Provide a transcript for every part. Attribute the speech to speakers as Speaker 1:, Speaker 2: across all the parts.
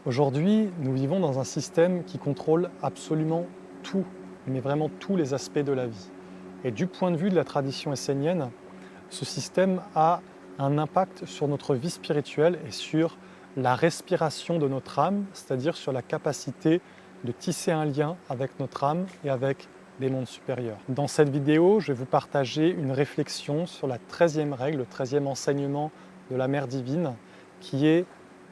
Speaker 1: Aujourd'hui, nous vivons dans un système qui contrôle absolument tout, mais vraiment tous les aspects de la vie. Et du point de vue de la tradition essénienne, ce système a un impact sur notre vie spirituelle et sur la respiration de notre âme, c'est-à-dire sur la capacité de tisser un lien avec notre âme et avec des mondes supérieurs. Dans cette vidéo, je vais vous partager une réflexion sur la 13e règle, le 13e enseignement de la Mère divine, qui est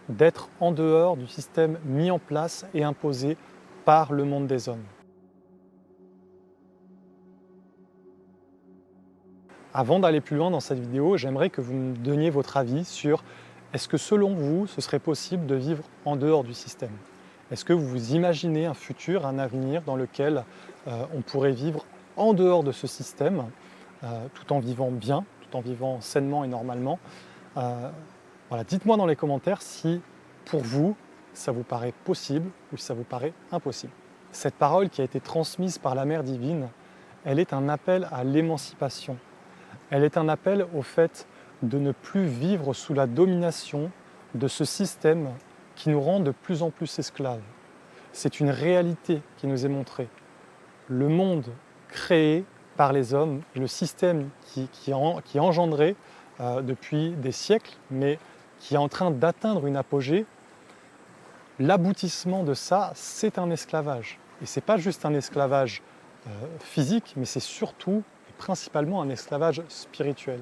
Speaker 1: d'être en dehors du système mis en place et imposé par le monde des hommes. Avant d'aller plus loin dans cette vidéo, j'aimerais que vous me donniez votre avis sur est-ce que selon vous, ce serait possible de vivre en dehors du système? Est-ce que vous vous imaginez un futur, un avenir dans lequel on pourrait vivre en dehors de ce système, tout en vivant bien, tout en vivant sainement et normalement? Voilà, dites-moi dans les commentaires si, pour vous, ça vous paraît possible ou si ça vous paraît impossible. Cette parole qui a été transmise par la Mère divine, elle est un appel à l'émancipation. Elle est un appel au fait de ne plus vivre sous la domination de ce système qui nous rend de plus en plus esclaves. C'est une réalité qui nous est montrée. Le monde créé par les hommes, le système qui est engendré depuis des siècles, mais qui est en train d'atteindre une apogée, l'aboutissement de ça, c'est un esclavage. Et ce n'est pas juste un esclavage physique, mais c'est surtout et principalement un esclavage spirituel.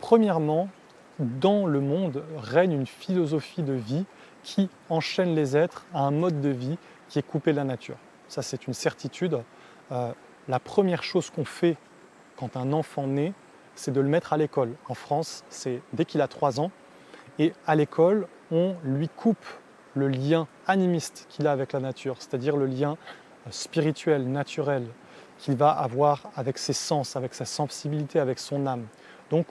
Speaker 1: Premièrement, dans le monde règne une philosophie de vie qui enchaîne les êtres à un mode de vie qui est coupé de la nature. Ça, c'est une certitude. La première chose qu'on fait quand un enfant naît, c'est de le mettre à l'école. En France, c'est dès qu'il a 3 ans. Et à l'école, on lui coupe le lien animiste qu'il a avec la nature, c'est-à-dire le lien spirituel, naturel, qu'il va avoir avec ses sens, avec sa sensibilité, avec son âme. Donc,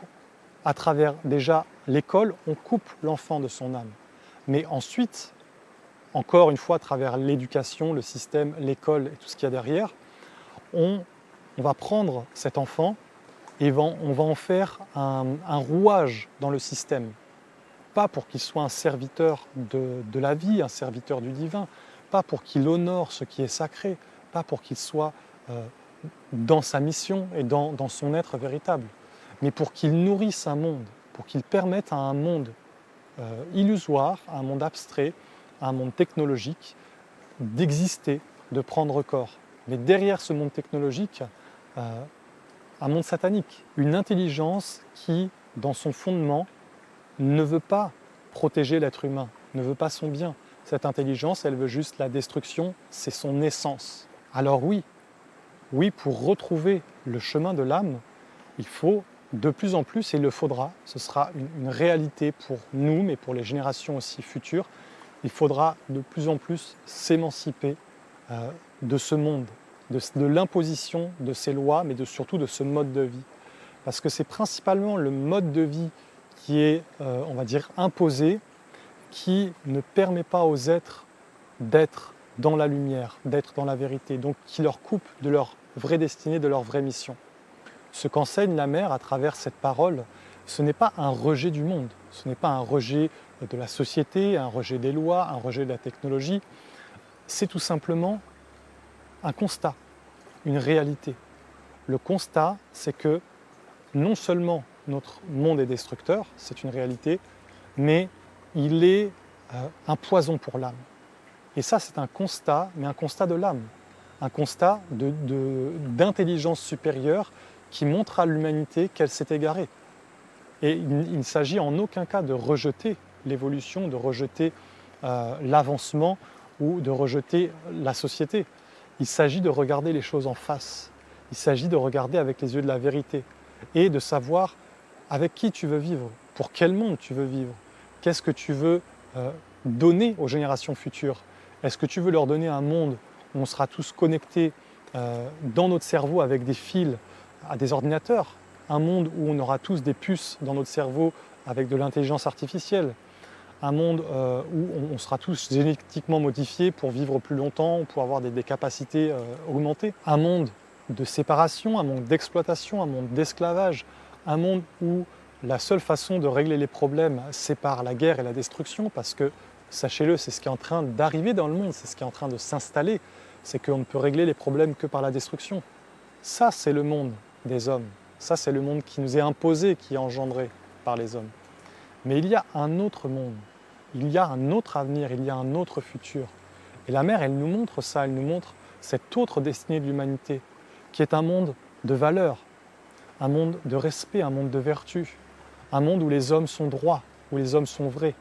Speaker 1: à travers déjà l'école, on coupe l'enfant de son âme. Mais ensuite, encore une fois, à travers l'éducation, le système, l'école et tout ce qu'il y a derrière, on va prendre cet enfant et on va en faire un rouage dans le système. Pas pour qu'il soit un serviteur de la vie, un serviteur du divin, pas pour qu'il honore ce qui est sacré, pas pour qu'il soit dans sa mission et dans son être véritable, mais pour qu'il nourrisse un monde, pour qu'il permette à un monde illusoire, à un monde abstrait, à un monde technologique, d'exister, de prendre corps. Mais derrière ce monde technologique, un monde satanique, une intelligence qui, dans son fondement, ne veut pas protéger l'être humain, ne veut pas son bien. Cette intelligence, elle veut juste la destruction, c'est son essence. Alors oui, pour retrouver le chemin de l'âme, il faut de plus en plus, et il le faudra, ce sera une réalité pour nous, mais pour les générations aussi futures, il faudra de plus en plus s'émanciper de ce monde, de l'imposition de ces lois, mais surtout de ce mode de vie. Parce que c'est principalement le mode de vie qui est, on va dire, imposé, qui ne permet pas aux êtres d'être dans la lumière, d'être dans la vérité, donc qui leur coupe de leur vraie destinée, de leur vraie mission. Ce qu'enseigne la Mère à travers cette parole, ce n'est pas un rejet du monde, ce n'est pas un rejet de la société, un rejet des lois, un rejet de la technologie, c'est tout simplement un constat, une réalité. Le constat, c'est que non seulement notre monde est destructeur, c'est une réalité, mais il est un poison pour l'âme. Et ça, c'est un constat, mais un constat de l'âme, un constat d'intelligence supérieure qui montre à l'humanité qu'elle s'est égarée. Et il ne s'agit en aucun cas de rejeter l'évolution, de rejeter l'avancement ou de rejeter la société. Il s'agit de regarder les choses en face. Il s'agit de regarder avec les yeux de la vérité et de savoir avec qui tu veux vivre, pour quel monde tu veux vivre, qu'est-ce que tu veux donner aux générations futures. Est-ce que tu veux leur donner un monde où on sera tous connectés dans notre cerveau avec des fils à des ordinateurs, un monde où on aura tous des puces dans notre cerveau avec de l'intelligence artificielle, un monde où on sera tous génétiquement modifiés pour vivre plus longtemps, pour avoir des capacités augmentées, un monde de séparation, un monde d'exploitation, un monde d'esclavage, un monde où la seule façon de régler les problèmes, c'est par la guerre et la destruction, parce que sachez-le, c'est ce qui est en train d'arriver dans le monde, c'est ce qui est en train de s'installer, c'est qu'on ne peut régler les problèmes que par la destruction. Ça, c'est le monde des hommes. Ça, c'est le monde qui nous est imposé, qui est engendré par les hommes. Mais il y a un autre monde, il y a un autre avenir, il y a un autre futur. Et la mer, elle nous montre ça, elle nous montre cette autre destinée de l'humanité, qui est un monde de valeurs, un monde de respect, un monde de vertu, un monde où les hommes sont droits, où les hommes sont vrais,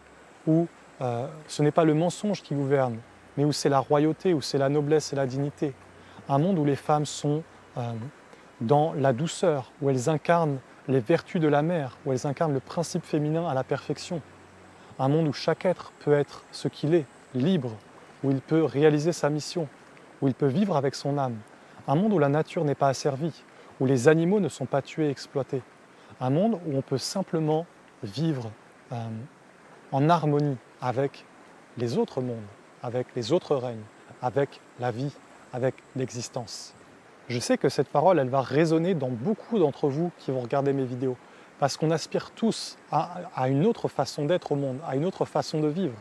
Speaker 1: où ce n'est pas le mensonge qui gouverne, mais où c'est la royauté, où c'est la noblesse et la dignité. Un monde où les femmes sont dans la douceur, où elles incarnent les vertus de la mère, où elles incarnent le principe féminin à la perfection. Un monde où chaque être peut être ce qu'il est, libre, où il peut réaliser sa mission, où il peut vivre avec son âme. Un monde où la nature n'est pas asservie, où les animaux ne sont pas tués et exploités. Un monde où on peut simplement vivre en harmonie avec les autres mondes, avec les autres règnes, avec la vie, avec l'existence. Je sais que cette parole, elle va résonner dans beaucoup d'entre vous qui vont regarder mes vidéos, parce qu'on aspire tous à une autre façon d'être au monde, à une autre façon de vivre,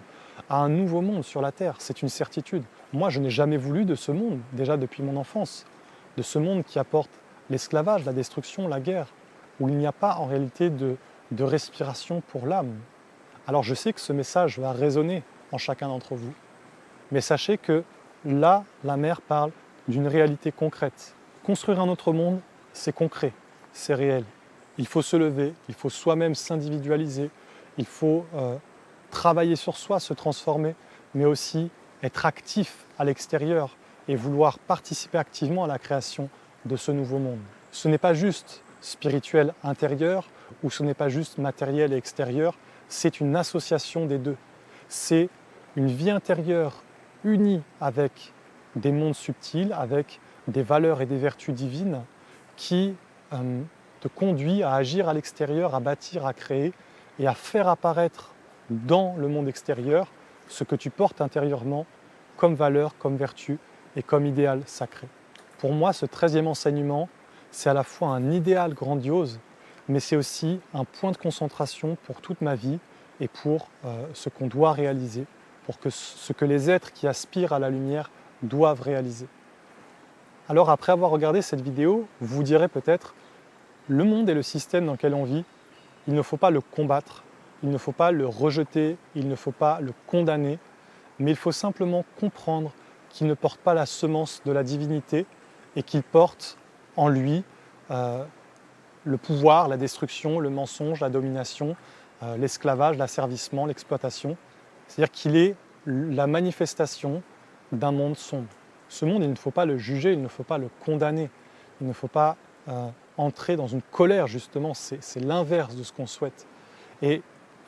Speaker 1: à un nouveau monde sur la Terre, c'est une certitude. Moi, je n'ai jamais voulu de ce monde, déjà depuis mon enfance, de ce monde qui apporte l'esclavage, la destruction, la guerre, où il n'y a pas en réalité de respiration pour l'âme. Alors je sais que ce message va résonner en chacun d'entre vous, mais sachez que là, la mer parle d'une réalité concrète. Construire un autre monde, c'est concret, c'est réel. Il faut se lever, il faut soi-même s'individualiser, il faut travailler sur soi, se transformer, mais aussi être actif à l'extérieur et vouloir participer activement à la création de ce nouveau monde. Ce n'est pas juste spirituel intérieur ou ce n'est pas juste matériel et extérieur, c'est une association des deux. C'est une vie intérieure unie avec des mondes subtils, avec des valeurs et des vertus divines qui te conduit à agir à l'extérieur, à bâtir, à créer et à faire apparaître dans le monde extérieur ce que tu portes intérieurement comme valeur, comme vertu et comme idéal sacré. Pour moi, ce 13e enseignement, c'est à la fois un idéal grandiose, mais c'est aussi un point de concentration pour toute ma vie et pour ce qu'on doit réaliser, pour ce que les êtres qui aspirent à la lumière doivent réaliser. Alors après avoir regardé cette vidéo, vous vous direz peut-être, le monde et le système dans lequel on vit, il ne faut pas le combattre, il ne faut pas le rejeter, il ne faut pas le condamner, mais il faut simplement comprendre qu'il ne porte pas la semence de la divinité et qu'il porte en lui le pouvoir, la destruction, le mensonge, la domination, l'esclavage, l'asservissement, l'exploitation. C'est-à-dire qu'il est la manifestation d'un monde sombre. Ce monde, il ne faut pas le juger, il ne faut pas le condamner, il ne faut pas entrer dans une colère justement, c'est l'inverse de ce qu'on souhaite. Et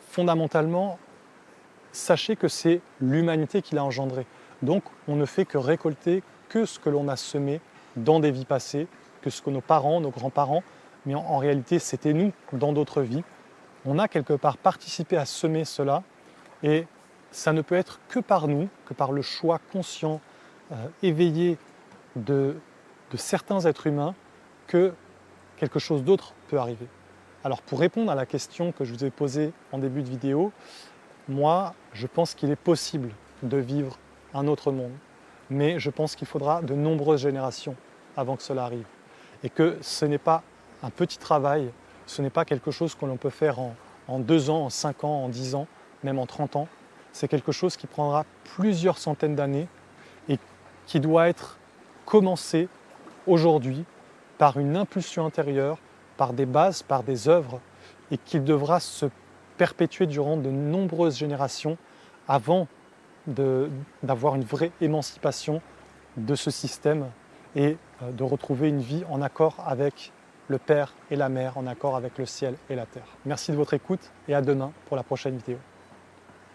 Speaker 1: fondamentalement, sachez que c'est l'humanité qui l'a engendré. Donc on ne fait que récolter que ce que l'on a semé dans des vies passées, que ce que nos parents, nos grands-parents, mais en réalité c'était nous dans d'autres vies. On a quelque part participé à semer cela et ça ne peut être que par nous, que par le choix conscient, éveillé de certains êtres humains que quelque chose d'autre peut arriver. Alors pour répondre à la question que je vous ai posée en début de vidéo, moi je pense qu'il est possible de vivre un autre monde, mais je pense qu'il faudra de nombreuses générations avant que cela arrive. Et que ce n'est pas un petit travail, ce n'est pas quelque chose que l'on peut faire en 2 ans, en 5 ans, en 10 ans, même en 30 ans. C'est quelque chose qui prendra plusieurs centaines d'années et qui doit être commencé aujourd'hui par une impulsion intérieure, par des bases, par des œuvres, et qui devra se perpétuer durant de nombreuses générations avant d'avoir une vraie émancipation de ce système et de retrouver une vie en accord avec le Père et la Mère, en accord avec le ciel et la terre. Merci de votre écoute et à demain pour la prochaine vidéo.